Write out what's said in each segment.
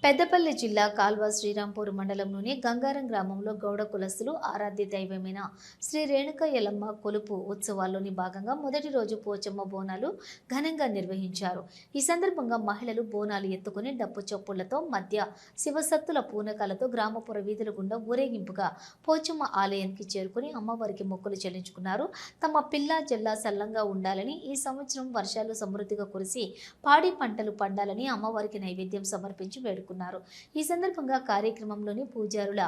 పెద్దపల్లి జిల్లా కాల్వ శ్రీరాంపూర్ మండలంలోని గంగారం గ్రామంలో గౌడ కులస్తులు ఆరాధ్య దైవమైన శ్రీ రేణుక ఎల్లమ్మ కొలుపు ఉత్సవాల్లోని భాగంగా మొదటి రోజు పోచమ్మ బోనాలు ఘనంగా నిర్వహించారు. ఈ సందర్భంగా మహిళలు బోనాలు ఎత్తుకుని డప్పు చప్పుళ్లతో మధ్య శివసత్తుల పూనకాలతో గ్రామపుర వీధుల గుండా ఊరేగింపుగా పోచమ్మ ఆలయానికి చేరుకుని అమ్మవారికి మొక్కులు చెల్లించుకున్నారు. తమ పిల్ల జల్లా సల్లంగా ఉండాలని, ఈ సంవత్సరం వర్షాలు సమృద్ధిగా కురిసి పాడి పంటలు పండాలని అమ్మవారికి నైవేద్యం సమర్పించి వేడుకున్నారు. ఈ సందర్భంగా కార్యక్రమంలోని పూజారుల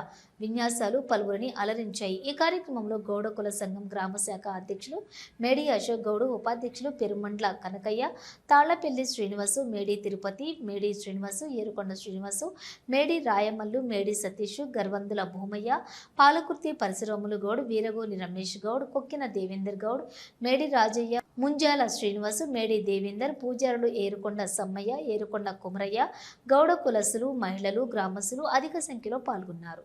విన్యాసాలు పలువురిని అలరించాయి. ఈ కార్యక్రమంలో గౌడ కుల సంఘం గ్రామ శాఖ అధ్యక్షులు మేడి అశోక్ గౌడ్, ఉపాధ్యక్షులు పెరుమండ్ల కనకయ్య, తాళ్లపల్లి శ్రీనివాసు, మేడి తిరుపతి, మేడి శ్రీనివాసు, ఏరుకొండ శ్రీనివాసు, మేడి రాయమల్లు, మేడి సతీష్, గర్వందుల భూమయ్య, పాలకుర్తి పరశురాములు గౌడ్, వీరగోని రమేష్ గౌడ్, కొక్కిన దేవేందర్ గౌడ్, మేడి రాజయ్య, ముంజాల శ్రీనివాసు, మేడి దేవేందర్, పూజారులు ఏరుకొండ సమ్మయ్య, ఏరుకొండ కుమరయ్య, గౌడ కులసులు, మహిళలు, గ్రామస్తులు అధిక సంఖ్యలో పాల్గొన్నారు.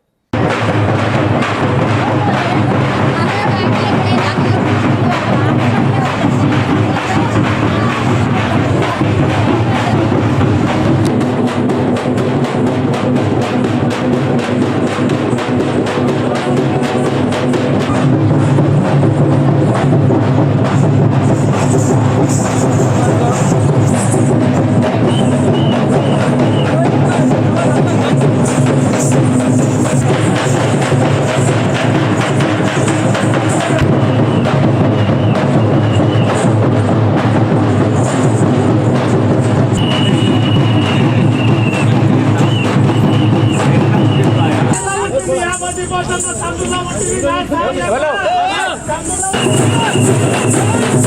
Hello.